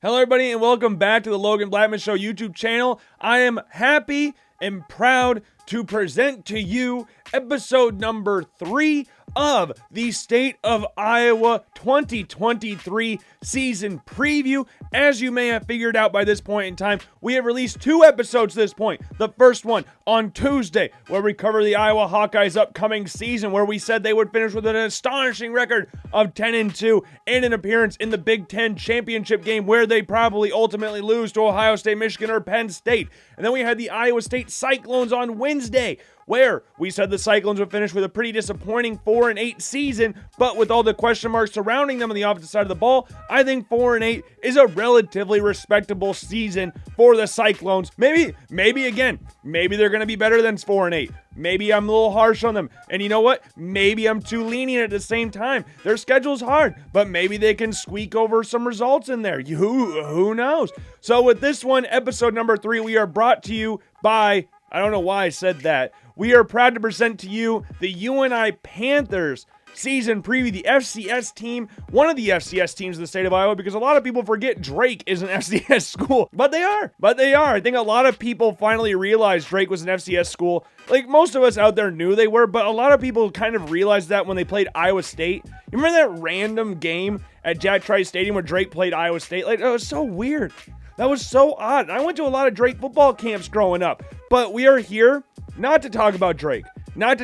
Hello everybody and welcome back to the Logan Blackman Show YouTube channel. I am happy and proud to present to you episode number 3 of the State of Iowa 2023 season preview. As you may have figured out by this point in time, we have released 2 episodes to this point. The first one on Tuesday, where we cover the Iowa Hawkeyes upcoming season, where we said they would finish with an astonishing record of 10-2 and an appearance in the Big Ten championship game, where they probably ultimately lose to Ohio State, Michigan, or Penn State. And then we had the Iowa State Cyclones on Wednesday, where we said the Cyclones would finish with a pretty disappointing 4-8 season, but with all the question marks surrounding them on the opposite side of the ball, I think 4-8 is a relatively respectable season for the Cyclones. Maybe they're going to be better than 4-8. Maybe I'm a little harsh on them. And you know what? Maybe I'm too lenient at the same time. Their schedule's hard, but maybe they can squeak over some results in there. Who knows? So with this one, episode number 3, we are brought to you by, I don't know why I said that. We are proud to present to you the UNI Panthers season preview, the FCS team, one of the FCS teams in the state of Iowa, because a lot of people forget Drake is an FCS school, but they are. I think a lot of people finally realized Drake was an FCS school. Like, most of us out there knew they were, but a lot of people kind of realized that when they played Iowa State. You remember that random game at Jack Trice Stadium where Drake played Iowa State? Like, that was so weird. That was so odd. I went to a lot of Drake football camps growing up, but we are here not to talk about Drake. I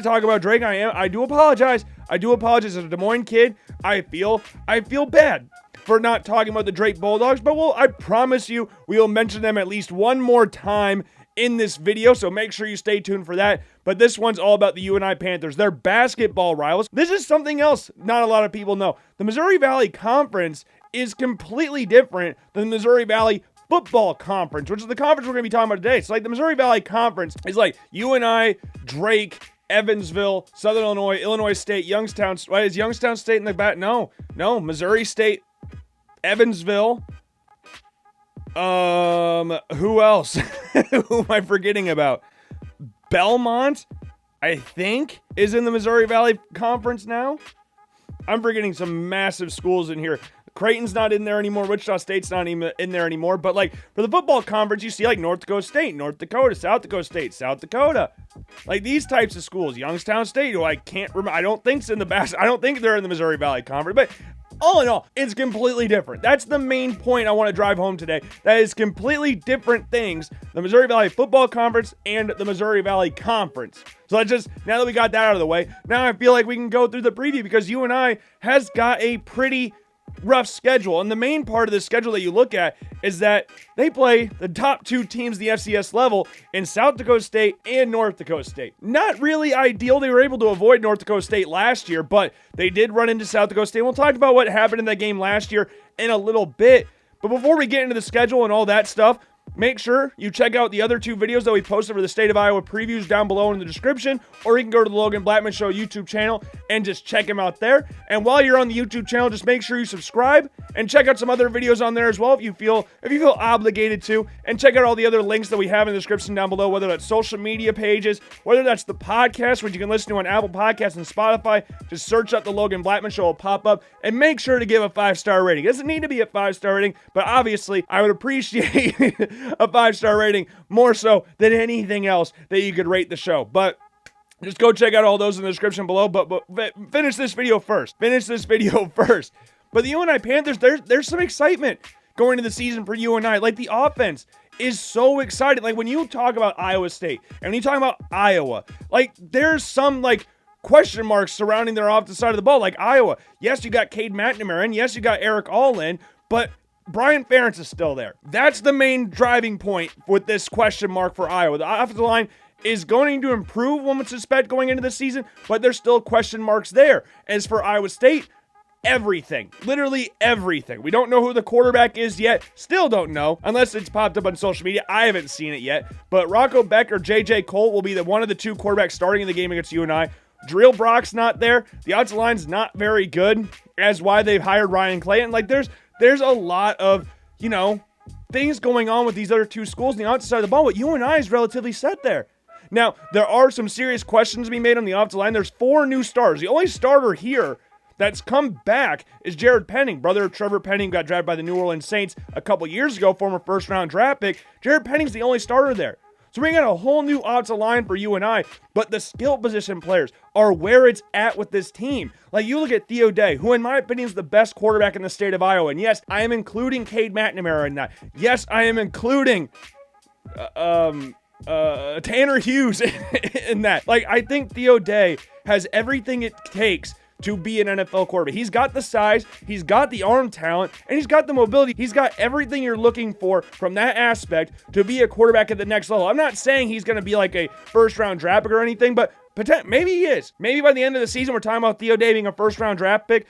do apologize. As a Des Moines kid, I feel bad for not talking about the Drake Bulldogs, but I promise you we will mention them at least one more time in this video, so make sure you stay tuned for that. But this one's all about the UNI Panthers. They're basketball rivals. This is something else not a lot of people know. The Missouri Valley Conference is completely different than the Missouri Valley Football Conference, which is the conference we're going to be talking about today. So like the Missouri Valley Conference is like UNI, Drake, Evansville, Southern Illinois, Illinois State, Youngstown. Why is Youngstown State in the back? No, Missouri State, Evansville. Who else? Who am I forgetting about? Belmont, I think, is in the Missouri Valley Conference now. I'm forgetting some massive schools in here. Creighton's not in there anymore. Wichita State's not even in there anymore. But like for the football conference, you see like North Dakota State, North Dakota, South Dakota State, South Dakota. Like these types of schools. Youngstown State, who I can't remember. I don't think they're in the Missouri Valley Conference. But all in all, it's completely different. That's the main point I want to drive home today. That is completely different things. The Missouri Valley Football Conference and the Missouri Valley Conference. So now that we got that out of the way, now I feel like we can go through the preview, because UNI has got a pretty rough schedule. And the main part of the schedule that you look at is that they play the top 2 teams the FCS level in South Dakota State and North Dakota State. Not really ideal. They were able to avoid North Dakota State last year, but they did run into South Dakota State. We'll talk about what happened in that game last year in a little bit. But before we get into the schedule and all that stuff, make sure you check out the other 2 videos that we posted for the State of Iowa previews down below in the description, or you can go to the Logan Blackman Show YouTube channel and just check them out there. And while you're on the YouTube channel, just make sure you subscribe and check out some other videos on there as well if you feel obligated to, and check out all the other links that we have in the description down below, whether that's social media pages, whether that's the podcast, which you can listen to on Apple Podcasts and Spotify. Just search up the Logan Blackman Show, will pop up, and make sure to give a 5-star rating. It doesn't need to be a 5-star rating, but obviously I would appreciate a 5-star rating more so than anything else that you could rate the show. But just go check out all those in the description below. But finish this video first. But the UNI Panthers, there's some excitement going into the season for UNI. Like, the offense is so exciting. Like, when you talk about Iowa State and when you talk about Iowa, like, there's some like question marks surrounding their offensive side of the ball. Like Iowa, yes, you got Cade McNamara, and yes, you got Eric Allin, but Brian Ferentz is still there. That's the main driving point with this question mark for Iowa. The offensive line is going to improve, one would suspect, going into the season, but there's still question marks there. As for Iowa State, everything, literally everything. We don't know who the quarterback is yet. Still don't know, unless it's popped up on social media. I haven't seen it yet. But Rocco Beck or J.J. Colt will be one of the 2 quarterbacks starting in the game against UNI. Drill Brock's not there. The offensive line's not very good, as why they've hired Ryan Clayton. Like, there's a lot of, things going on with these other 2 schools on the offensive side of the ball, but UNI is relatively set there. Now, there are some serious questions to be made on the offensive line. There's 4 new starters. The only starter here that's come back is Jared Penning, brother of Trevor Penning, got drafted by the New Orleans Saints a couple years ago, former first-round draft pick. Jared Penning's the only starter there. So we got a whole new offensive line for UNI, but the skill position players are where it's at with this team. Like, you look at Theo Day, who in my opinion is the best quarterback in the state of Iowa. And yes, I am including Cade McNamara in that. Yes, I am including Tanner Hughes in that. Like, I think Theo Day has everything it takes to be an NFL quarterback. He's got the size, he's got the arm talent, and he's got the mobility. He's got everything you're looking for from that aspect to be a quarterback at the next level. I'm not saying he's going to be like a first-round draft pick or anything, but maybe he is. Maybe by the end of the season, we're talking about Theo Day being a first-round draft pick.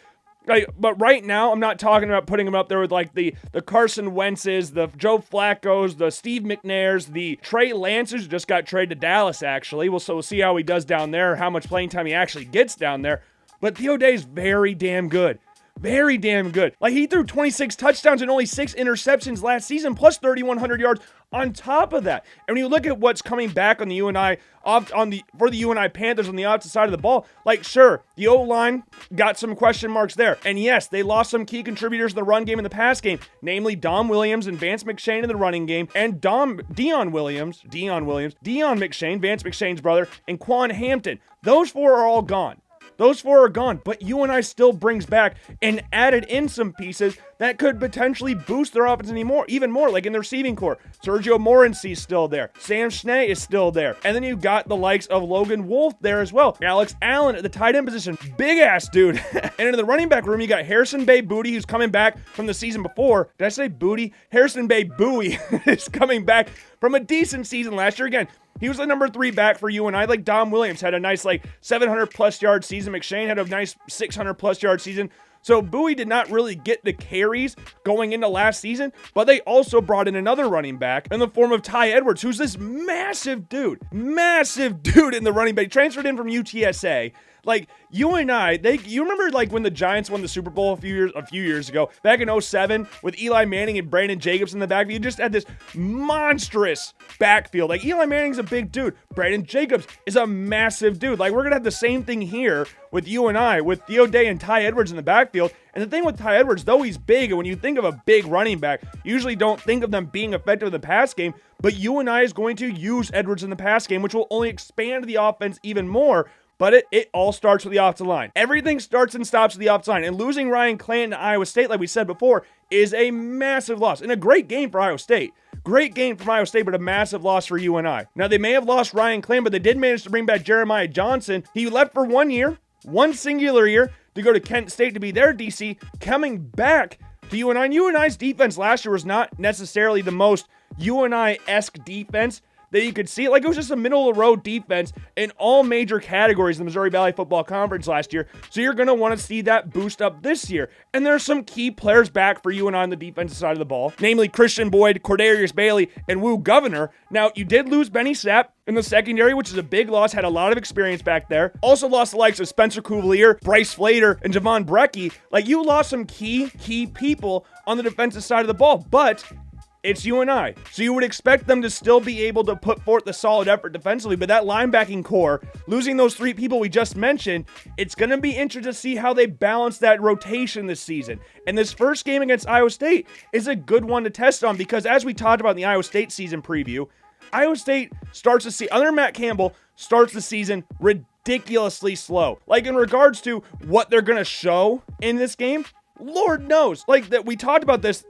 But right now, I'm not talking about putting him up there with like the Carson Wentz's, the Joe Flacco's, the Steve McNairs, the Trey Lance's, who just got traded to Dallas, actually. We'll see how he does down there, how much playing time he actually gets down there. But Theo Day is very damn good. Very damn good. Like, he threw 26 touchdowns and only 6 interceptions last season, plus 3,100 yards on top of that. And when you look at what's coming back on the UNI, for the UNI Panthers on the opposite side of the ball, like, sure, the O-line got some question marks there. And yes, they lost some key contributors in the run game and the pass game, namely Dom Williams and Vance McShane in the running game, and Deon McShane, Vance McShane's brother, and Quan Hampton. Those 4 are all gone. Those 4 are gone, but UNI still brings back and added in some pieces that could potentially boost their offense even more, like in the receiving corps. Sergio Morency's still there. Sam Schnee is still there. And then you got the likes of Logan Wolf there as well. Alex Allen at the tight end position. Big ass dude. And in the running back room, you got Harrison Bay Booty, who's coming back from the season before. Did I say Booty? Harrison Bay Bowie is coming back from a decent season last year. Again, he was the number 3 back for UNI. Like, Dom Williams had a nice, 700-plus yard season. McShane had a nice 600-plus yard season. So Bowie did not really get the carries going into last season, but they also brought in another running back in the form of Ty Edwards, who's this massive dude in the running back. He transferred in from UTSA. Like, UNI, you remember like when the Giants won the Super Bowl a few years ago, back in 2007, with Eli Manning and Brandon Jacobs in the backfield. You just had this monstrous backfield. Like, Eli Manning's a big dude. Brandon Jacobs is a massive dude. Like, we're going to have the same thing here with UNI, with Theo Day and Ty Edwards in the backfield. And the thing with Ty Edwards, though he's big, and when you think of a big running back, you usually don't think of them being effective in the pass game, but UNI is going to use Edwards in the pass game, which will only expand the offense even more. But it all starts with the offensive line. Everything starts and stops with the offensive line. And losing Ryan Clanton to Iowa State, like we said before, is a massive loss. And a great game for Iowa State. Great game from Iowa State, but a massive loss for UNI. Now, they may have lost Ryan Clanton, but they did manage to bring back Jeremiah Johnson. He left for 1 year, one singular year, to go to Kent State to be their DC, coming back to UNI. And UNI's defense last year was not necessarily the most UNI-esque defense that you could see. Like, it was just a middle-of-the-road defense in all major categories in the Missouri Valley Football Conference last year. So you're going to want to see that boost up this year. And there's some key players back for UNI on the defensive side of the ball, namely Christian Boyd, Cordarius Bailey, and Woo Governor. Now, you did lose Benny Sapp in the secondary, which is a big loss, had a lot of experience back there. Also lost the likes of Spencer Cuvalier, Bryce Flater, and Javon Brecky. Like, you lost some key people on the defensive side of the ball, but it's UNI. So you would expect them to still be able to put forth a solid effort defensively, but that linebacking core, losing those 3 people we just mentioned, it's going to be interesting to see how they balance that rotation this season. And this first game against Iowa State is a good one to test on, because as we talked about in the Iowa State season preview, Iowa State under Matt Campbell, starts the season ridiculously slow. Like, in regards to what they're going to show in this game, Lord knows. Like, that we talked about this,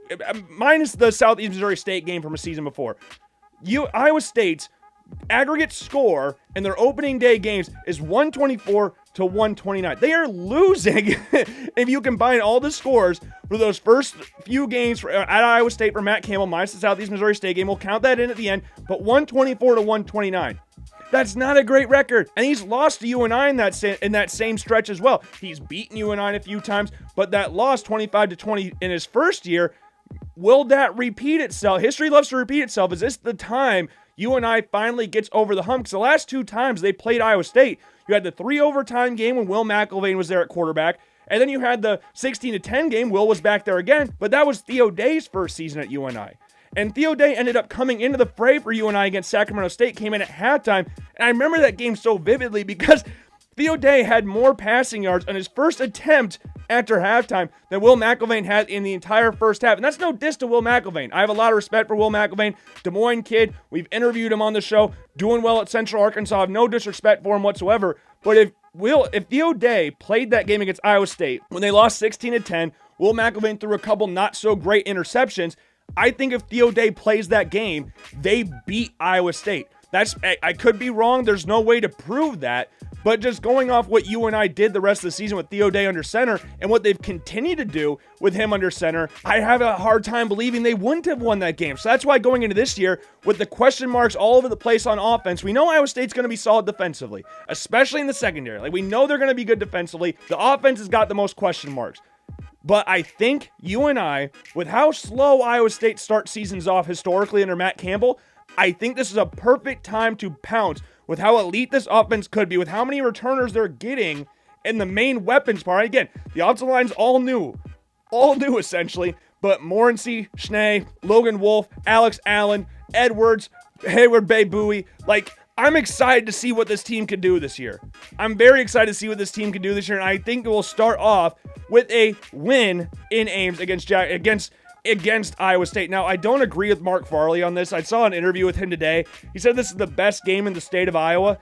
minus the Southeast Missouri State game from a season before. Iowa State's aggregate score in their opening day games is 124 to 129. They are losing, if you combine all the scores for those first few games at Iowa State for Matt Campbell, minus the Southeast Missouri State game. We'll count that in at the end, but 124 to 129. That's not a great record. And he's lost to UNI in that same stretch as well. He's beaten UNI a few times, but that loss 25 to 20 in his first year, will that repeat itself? History loves to repeat itself. Is this the time UNI finally gets over the hump? Because the last 2 times they played Iowa State, you had the 3 overtime game when Will McElvain was there at quarterback, and then you had the 16-10 game. Will was back there again, but that was Theo Day's first season at UNI. And Theo Day ended up coming into the fray for UNI against Sacramento State, came in at halftime. And I remember that game so vividly because Theo Day had more passing yards on his first attempt after halftime than Will McElvain had in the entire first half. And that's no diss to Will McElvain. I have a lot of respect for Will McElvain. Des Moines kid. We've interviewed him on the show. Doing well at Central Arkansas. I have no disrespect for him whatsoever. But if Theo Day played that game against Iowa State when they lost 16-10, Will McElvain threw a couple not so great interceptions. I think if Theo Day plays that game, they beat Iowa State. I could be wrong. There's no way to prove that. But just going off what UNI did the rest of the season with Theo Day under center and what they've continued to do with him under center, I have a hard time believing they wouldn't have won that game. So that's why going into this year, with the question marks all over the place on offense, we know Iowa State's going to be solid defensively, especially in the secondary. Like, we know they're going to be good defensively. The offense has got the most question marks. But I think UNI, with how slow Iowa State starts seasons off historically under Matt Campbell, I think this is a perfect time to pounce with how elite this offense could be, with how many returners they're getting, and the main weapons part. Again, the offensive line's all new essentially, but Morency, Schnee, Logan Wolf, Alex Allen, Edwards, Hayward Bay Bowie, I'm excited to see what this team can do this year. I'm very excited to see what this team can do this year, and I think it will start off with a win in Ames against Iowa State. Now, I don't agree with Mark Farley on this. I saw an interview with him today. He said this is the best game in the state of Iowa.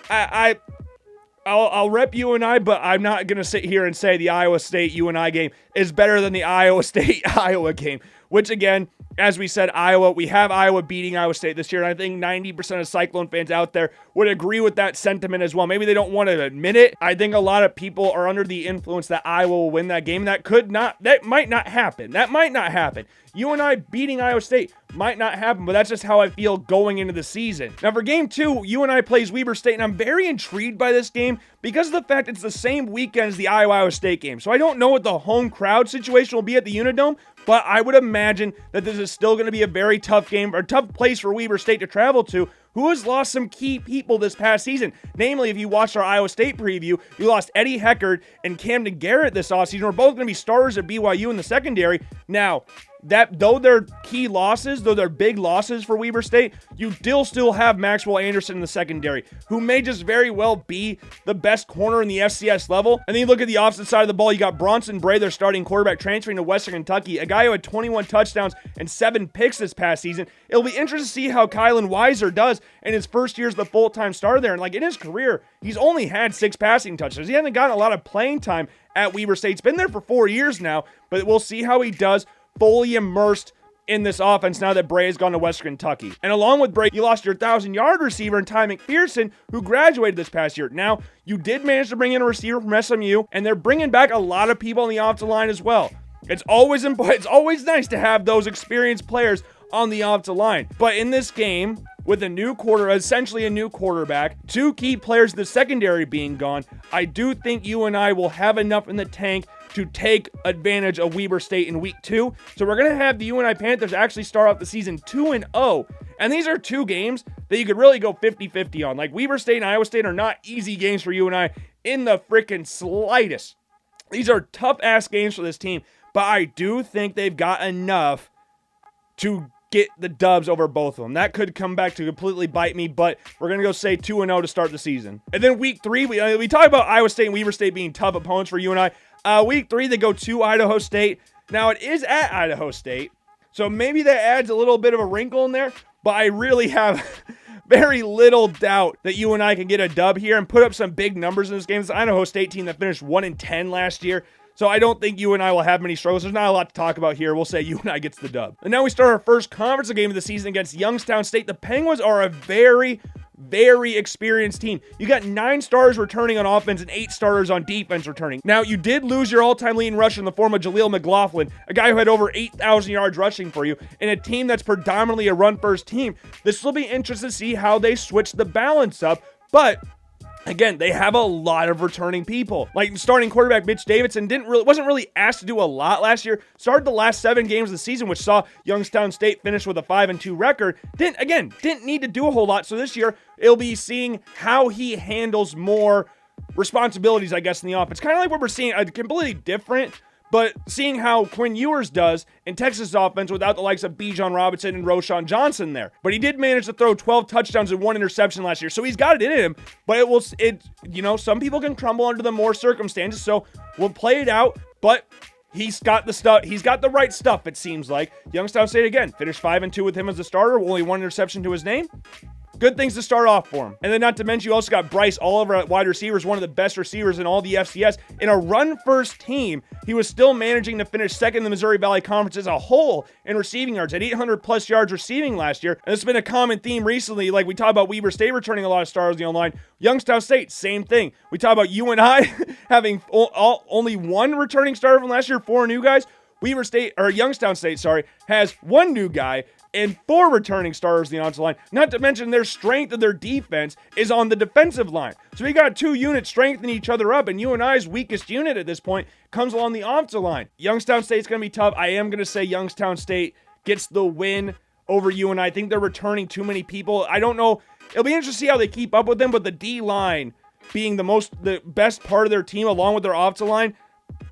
I'll rep UNI, but I'm not going to sit here and say the Iowa State UNI game is better than the Iowa State Iowa game, which again, as we said, we have Iowa beating Iowa State this year, and I think 90% of Cyclone fans out there would agree with that sentiment as well. Maybe they don't want to admit it. I think a lot of people are under the influence that Iowa will win that game. That might not happen. UNI beating Iowa State might not happen, but that's just how I feel going into the season. Now for game 2, UNI plays Weber State, and I'm very intrigued by this game because of the fact it's the same weekend as the Iowa State game. So I don't know what the home crowd situation will be at the Unidome, but I would imagine that this is still going to be a very tough game, or tough place for Weber State to travel to, who has lost some key people this past season. Namely, if you watched our Iowa State preview, you lost Eddie Heckard and Camden Garrett this offseason. We're both going to be starters at BYU in the secondary. Now, though they're key losses, though they're big losses for Weber State, you still have Maxwell Anderson in the secondary, who may just very well be the best corner in the FCS level. And then you look at the opposite side of the ball, you got Bronson Bray, their starting quarterback, transferring to Western Kentucky, a guy who had 21 touchdowns and 7 picks this past season. It'll be interesting to see how Kylan Weiser does in his first year as the full-time starter there. And in his career, he's only had 6 passing touchdowns. He hasn't gotten a lot of playing time at Weber State. He's been there for 4 years now, but we'll see how he does fully immersed in this offense now that Bray has gone to Western Kentucky. And along with Bray, you lost your 1,000-yard receiver in Ty McPherson, who graduated this past year. Now, you did manage to bring in a receiver from SMU, and they're bringing back a lot of people on the offensive line as well. It's always nice to have those experienced players on the offensive line. But in this game, with essentially a new quarterback, 2 key players in the secondary being gone, I do think UNI will have enough in the tank to take advantage of Weber State in week 2. So we're going to have the UNI Panthers actually start off the season 2-0. And these are 2 games that you could really go 50-50 on. Weber State and Iowa State are not easy games for UNI in the freaking slightest. These are tough-ass games for this team, but I do think they've got enough to get the dubs over both of them. That could come back to completely bite me, but we're going to go say 2-0 to start the season. And then week 3, we talk about Iowa State and Weber State being tough opponents for UNI. Week 3, they go to Idaho State. Now, it is at Idaho State, so maybe that adds a little bit of a wrinkle in there, but I really have very little doubt that UNI can get a dub here and put up some big numbers in this game. It's the Idaho State team that finished 1-10 last year. So I don't think UNI will have many struggles. There's not a lot to talk about here. We'll say UNI gets the dub. And now we start our first conference game of the season against Youngstown State. The Penguins are a very, very experienced team. You got 9 starters returning on offense and 8 starters on defense returning. Now, you did lose your all-time leading rusher in the form of Jaleel McLaughlin, a guy who had over 8,000 yards rushing for you, in a team that's predominantly a run-first team. This will be interesting to see how they switch the balance up, but again, they have a lot of returning people. Starting quarterback Mitch Davidson wasn't really asked to do a lot last year. Started the last 7 games of the season, which saw Youngstown State finish with a 5-2 record. Didn't need to do a whole lot. So this year, it'll be seeing how he handles more responsibilities, I guess, in the offense. Kind of like what we're seeing, a completely different But seeing how Quinn Ewers does in Texas offense without the likes of Bijan Robinson and Roshan Johnson there. But he did manage to throw 12 touchdowns and 1 interception last year. So he's got it in him. But some people can crumble under the more circumstances. So we'll play it out. But he's got the stuff. He's got the right stuff, it seems like. Youngstown State, again, finished 5-2 with him as the starter. Only 1 interception to his name. Good things to start off for him. And then not to mention, you also got Bryce Oliver at wide receivers, one of the best receivers in all the FCS. In a run-first team, he was still managing to finish second in the Missouri Valley Conference as a whole in receiving yards at 800-plus yards receiving last year. And it's been a common theme recently. Like we talk about Weber State returning a lot of stars on the online. Youngstown State, same thing. We talk about UNI having only 1 returning starter from last year, 4 new guys. Youngstown State, has 1 new guy and 4 returning starters on the offensive line. Not to mention their strength of their defense is on the defensive line. So we got 2 units strengthening each other up, and UNI's weakest unit at this point comes along the offensive line. Youngstown State's going to be tough. I am going to say Youngstown State gets the win over UNI. I think they're returning too many people. I don't know. It'll be interesting to see how they keep up with them, but the D-line being the best part of their team along with their offensive line,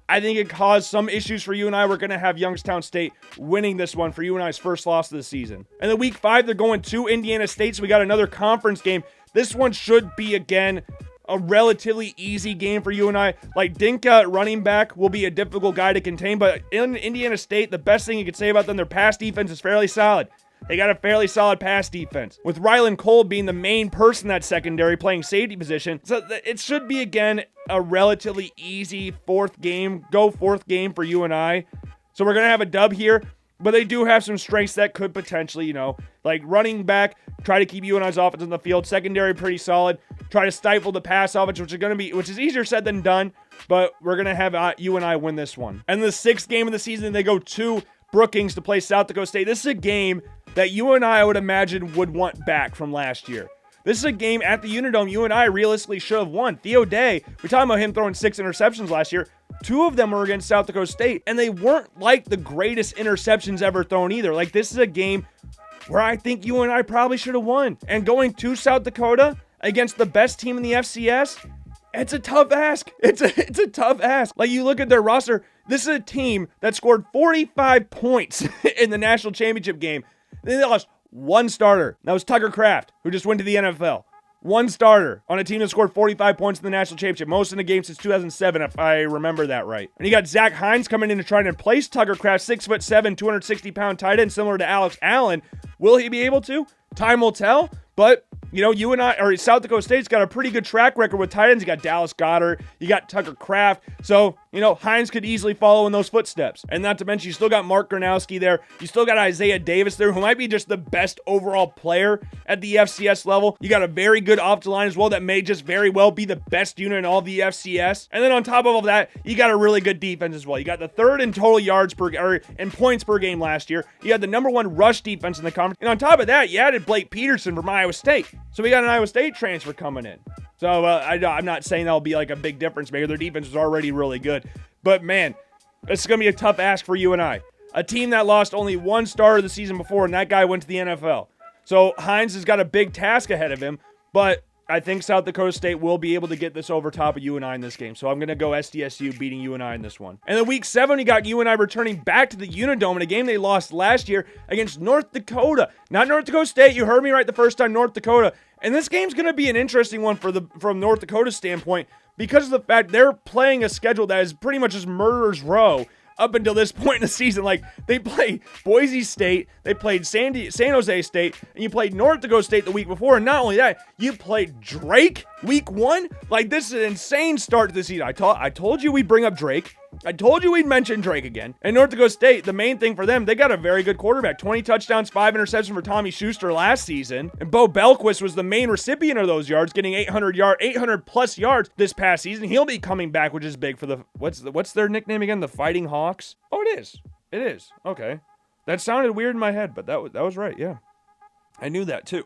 I think it caused some issues for UNI. We're going to have Youngstown State winning this one for UNI's first loss of the season. And then week 5, they're going to Indiana State, so we got another conference game. This one should be, again, a relatively easy game for UNI. Like, Dinka at running back will be a difficult guy to contain, but in Indiana State, the best thing you could say about them, their pass defense is fairly solid. They got a fairly solid pass defense, with Rylan Cole being the main person in that secondary playing safety position. So it should be, again, a relatively easy fourth game for UNI. So we're going to have a dub here, but they do have some strengths that could potentially, like running back, try to keep UNI's offense on the field. Secondary, pretty solid. Try to stifle the pass offense, which is easier said than done, but we're going to have UNI win this one. And the 6th game of the season, they go to Brookings to play South Dakota State. This is a game that UNI, I would imagine, would want back from last year. This is a game at the Unidome UNI realistically should have won. Theo Day, we're talking about him throwing 6 interceptions last year. 2 of them were against South Dakota State, and they weren't like the greatest interceptions ever thrown either. Like, this is a game where I think UNI probably should have won. And going to South Dakota against the best team in the FCS, it's a tough ask. It's a tough ask. Like, you look at their roster, this is a team that scored 45 points in the national championship game. Then they lost 1 starter. That was Tucker Kraft, who just went to the NFL. 1 starter on a team that scored 45 points in the national championship. Most in the game since 2007, if I remember that right. And you got Zach Hines coming in to try and replace Tucker Kraft, 6'7", 260-pound tight end, similar to Alex Allen. Will he be able to? Time will tell. But, South Dakota State's got a pretty good track record with tight ends. You got Dallas Goedert, you got Tucker Kraft. So, Hines could easily follow in those footsteps. And not to mention, you still got Mark Gronowski there. You still got Isaiah Davis there, who might be just the best overall player at the FCS level. You got a very good offensive line as well that may just very well be the best unit in all the FCS. And then on top of all that, you got a really good defense as well. You got the 3rd in total in points per game last year. You had the number 1 rush defense in the conference. And on top of that, you added Blake Peterson from Iowa State. So we got an Iowa State transfer coming in. So I'm not saying that'll be like a big difference maker. Their defense is already really good. But man, it's going to be a tough ask for UNI. A team that lost only 1 starter the season before, and that guy went to the NFL. So Hines has got a big task ahead of him, but I think South Dakota State will be able to get this over top of UNI in this game. So I'm going to go SDSU beating UNI in this one. And then week 7, you got UNI returning back to the Unidome in a game they lost last year against North Dakota. Not North Dakota State. You heard me right the first time, North Dakota. And this game's going to be an interesting one from North Dakota's standpoint because of the fact they're playing a schedule that is pretty much just murderer's row up until this point in the season. Like, they played Boise State, they played San Jose State, and you played North Dakota State the week before. And not only that, you played Drake week 1. Like, this is an insane start to the season. I told you we'd bring up Drake. I told you we'd mention Drake again. And North Dakota State, the main thing for them, they got a very good quarterback. 20 touchdowns, 5 interceptions for Tommy Schuster last season. And Bo Belquist was the main recipient of those yards, getting 800 plus yards this past season. He'll be coming back, which is big for the what's their nickname again? The Fighting Hawks? Oh, it is. It is. Okay. That sounded weird in my head, but that was right. Yeah. I knew that too.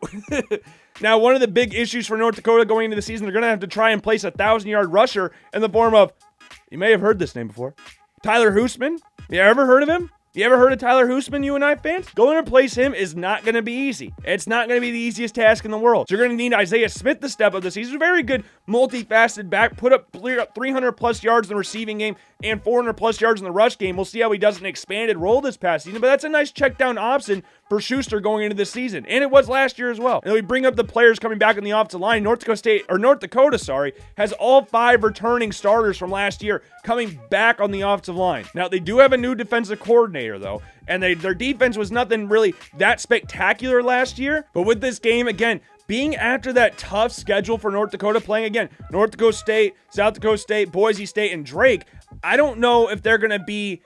Now, one of the big issues for North Dakota going into the season, they're going to have to try and place a 1,000-yard rusher in the form of, you may have heard this name before, Tyler Hoosman. You ever heard of him? You ever heard of Tyler Hoosman, UNI fans? Going to replace him is not going to be easy. It's not going to be the easiest task in the world. So you're going to need Isaiah Smith to step up this season. He's a very good, multifaceted back. Put up 300-plus yards in the receiving game and 400-plus yards in the rush game. We'll see how he does an expanded role this past season, but that's a nice check-down option for Schuster going into this season. And it was last year as well. And we bring up the players coming back in the offensive line. North Dakota, has all 5 returning starters from last year coming back on the offensive line. Now, they do have a new defensive coordinator, though, and their defense was nothing really that spectacular last year. But with this game, again, being after that tough schedule for North Dakota, playing again, North Dakota State, South Dakota State, Boise State, and Drake, I don't know if they're going to be,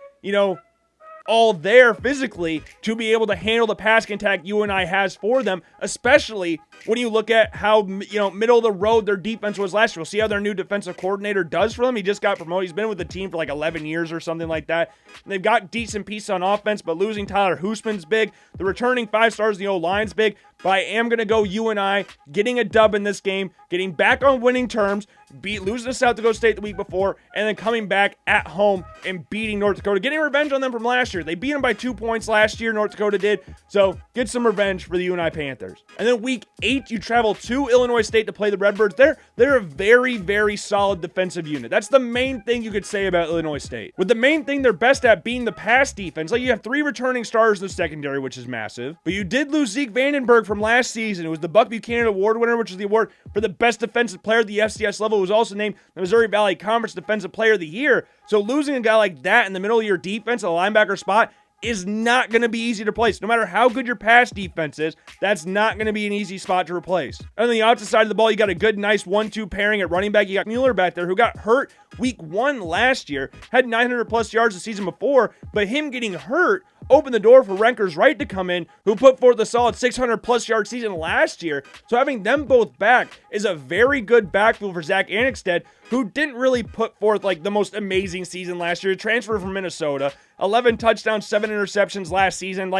all there physically to be able to handle the passing attack UNI has for them, especially when you look at how, middle of the road their defense was last year. We'll see how their new defensive coordinator does for them. He just got promoted. He's been with the team for like 11 years or something like that. And they've got decent pieces on offense, but losing Tyler Hoosman's big. The returning 5 stars in the O-line's big. But I am going to go UNI getting a dub in this game, getting back on winning terms, losing to South Dakota State the week before, and then coming back at home and beating North Dakota, getting revenge on them from last year. They beat them by 2 points last year, North Dakota did, so get some revenge for the UNI Panthers. And then week 8, you travel to Illinois State to play the Redbirds. They're a very, very solid defensive unit. That's the main thing you could say about Illinois State. With the main thing they're best at being the pass defense, like you have 3 returning stars in the secondary, which is massive, but you did lose Zeke Vandenberg from last season. It was the Buck Buchanan Award winner, which is the award for the best defensive player at the FCS level, who was also named the Missouri Valley Conference Defensive Player of the Year. So losing a guy like that in the middle of your defense, a linebacker spot, is not going to be easy to replace. No matter how good your pass defense is, that's not going to be an easy spot to replace. And on the opposite side of the ball, you got a good, nice 1-2 pairing at running back. You got Mueller back there, who got hurt week 1 last year, had 900-plus yards the season before, but him getting hurt opened the door for Renkers Wright to come in, who put forth a solid 600-plus yard season last year. So having them both back is a very good backfield for Zach Annexstad, who didn't really put forth like the most amazing season last year. Transfer from Minnesota, 11 touchdowns, 7 interceptions last season.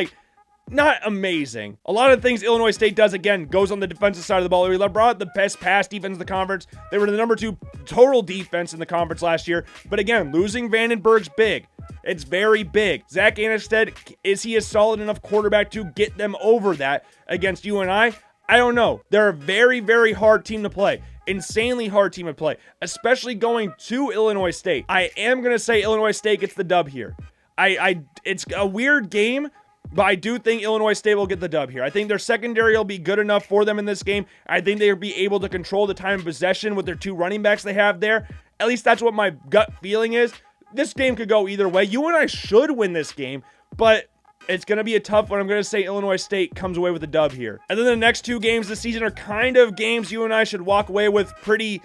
Not amazing. A lot of things Illinois State does, again, goes on the defensive side of the ball. We brought the best pass defense in the conference. They were the number 2 total defense in the conference last year. But again, losing Vandenberg's big. It's very big. Zach Annexstad, is he a solid enough quarterback to get them over that against UNI? I don't know. They're a very, very hard team to play. Insanely hard team to play, especially going to Illinois State. I am going to say Illinois State gets the dub here. It's a weird game, but I do think Illinois State will get the dub here. I think their secondary will be good enough for them in this game. I think they'll be able to control the time of possession with their 2 running backs they have there. At least that's what my gut feeling is. This game could go either way. UNI should win this game, but it's going to be a tough one. I'm going to say Illinois State comes away with the dub here. And then the next 2 games this season are kind of games UNI should walk away with pretty,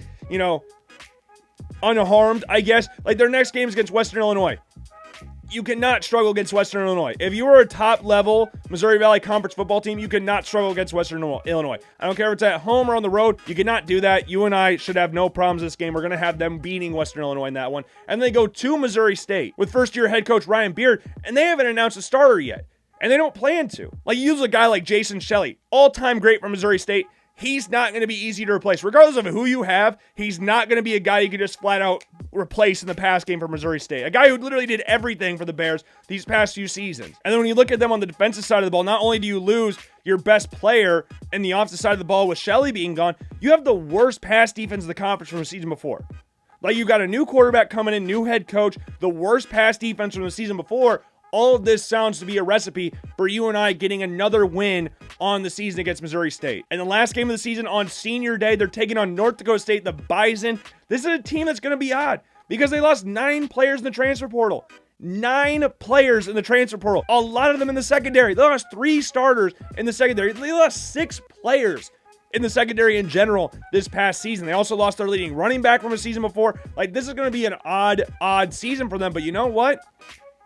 unharmed, I guess. Like their next game is against Western Illinois. You cannot struggle against Western Illinois. If you are a top-level Missouri Valley Conference football team, you cannot struggle against Western Illinois. I don't care if it's at home or on the road. You cannot do that. UNI should have no problems this game. We're going to have them beating Western Illinois in that one. And they go to Missouri State with first-year head coach Ryan Beard, and they haven't announced a starter yet. And they don't plan to. Like, you use a guy like Jason Shelley, all-time great for Missouri State. He's not going to be easy to replace. Regardless of who you have, he's not going to be a guy you can just flat out replace in the pass game for Missouri State. A guy who literally did everything for the Bears these past few seasons. And then when you look at them on the defensive side of the ball, not only do you lose your best player in the offensive side of the ball with Shelley being gone, you have the worst pass defense in the conference from the season before. Like, you got a new quarterback coming in, new head coach, the worst pass defense from the season before. All of this sounds to be a recipe for UNI getting another win on the season against Missouri State. And the last game of the season on Senior Day, they're taking on North Dakota State, the Bison. This is a team that's going to be odd because they lost 9 players in the transfer portal. 9 players in the transfer portal. A lot of them in the secondary. They lost 3 starters in the secondary. They lost 6 players in the secondary in general this past season. They also lost their leading running back from a season before. Like, this is going to be an odd season for them. But you know what?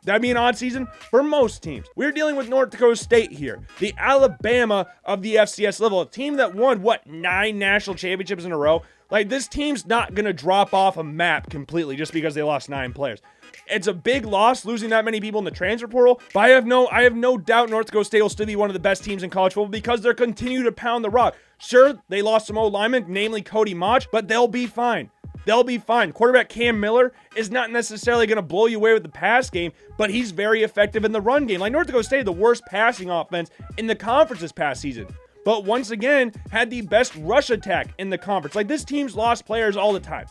That'd be an odd season for most teams. We're dealing with North Dakota State here, the Alabama of the FCS level, a team that won, 9 national championships in a row? Like, this team's not going to drop off a map completely just because they lost 9 players. It's a big loss losing that many people in the transfer portal, but I have no doubt North Dakota State will still be one of the best teams in college football because they're continue to pound the rock. Sure, they lost some old linemen, namely Cody Mach, but they'll be fine. They'll be fine. Quarterback Cam Miller is not necessarily going to blow you away with the pass game, but he's very effective in the run game. Like North Dakota State, the worst passing offense in the conference this past season, but once again had the best rush attack in the conference. Like this team's lost players all the time.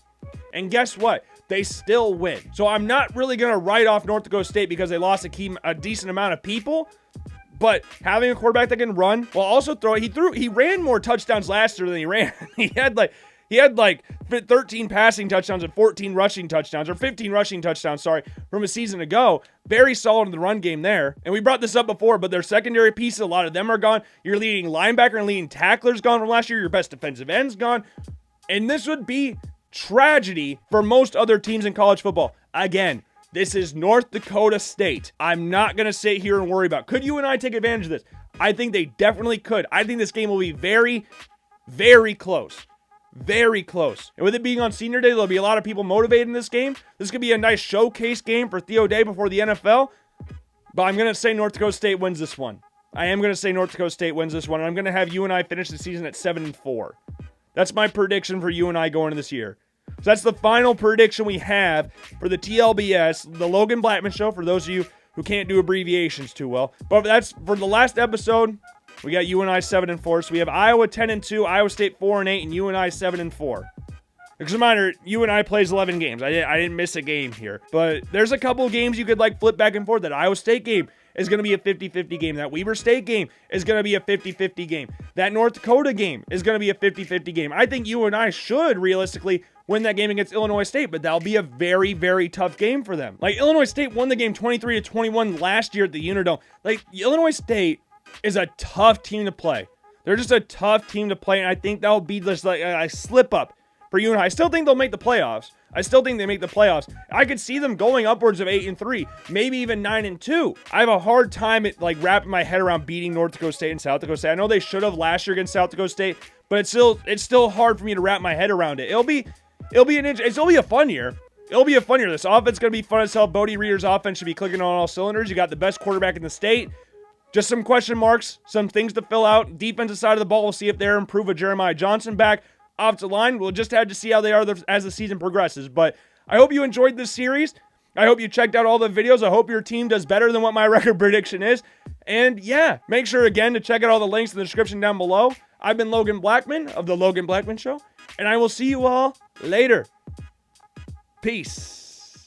And guess what? They still win. So I'm not really going to write off North Dakota State because they lost a decent amount of people. But having a quarterback that can run while also throw, he ran more touchdowns last year than he ran. He had like 13 passing touchdowns and 14 rushing touchdowns, or 15 rushing touchdowns, from a season ago. Very solid in the run game there. And we brought this up before, but their secondary pieces, a lot of them are gone. Your leading linebacker and leading tackler's gone from last year. Your best defensive end's gone. And this would be tragedy for most other teams in college football. Again, this is North Dakota State. I'm not going to sit here and worry about, could UNI take advantage of this? I think they definitely could. I think this game will be very, very close. Very close. And with it being on senior day, there'll be a lot of people motivated in this game. This could be a nice showcase game for Theo Day before the NFL. But I'm going to say North Dakota State wins this one. I am going to say North Dakota State wins this one. And I'm going to have UNI finish the season at 7-4. That's my prediction for UNI going into this year. So that's the final prediction we have for the TLBS, the Logan Blackman Show, for those of you who can't do abbreviations too well. But that's for the last episode. We got UNI 7-4. So we have Iowa 10-2, Iowa State 4-8, and UNI 7-4. As a reminder, UNI plays 11 games. I didn't miss a game here. But there's a couple of games you could flip back and forth. That Iowa State game is going to be a 50-50 game. That Weber State game is going to be a 50-50 game. That North Dakota game is going to be a 50-50 game. I think UNI should realistically win that game against Illinois State, but that'll be a very, very tough game for them. Illinois State won the game 23-21 last year at the Unidome. Illinois State is a tough team to play. They're just a tough team to play, and I think that'll be just a slip up for UNI. I still think they'll make the playoffs. I could see them going upwards of 8-3, maybe even 9-2. I have a hard time at wrapping my head around beating North Dakota State and South Dakota State. I know they should have last year against South Dakota State, but it's still hard for me to wrap my head around it. It'll be a fun year. It'll be a fun year. This offense is going to be fun as hell. Bodie Reeder's offense should be clicking on all cylinders. You got the best quarterback in the state. Just some question marks, some things to fill out. Defensive side of the ball, we'll see if they're improved with Jeremiah Johnson back. Offensive line, we'll just have to see how they are as the season progresses. But I hope you enjoyed this series. I hope you checked out all the videos. I hope your team does better than what my record prediction is. And yeah, make sure again to check out all the links in the description down below. I've been Logan Blackman of the Logan Blackman Show, and I will see you all later. Peace.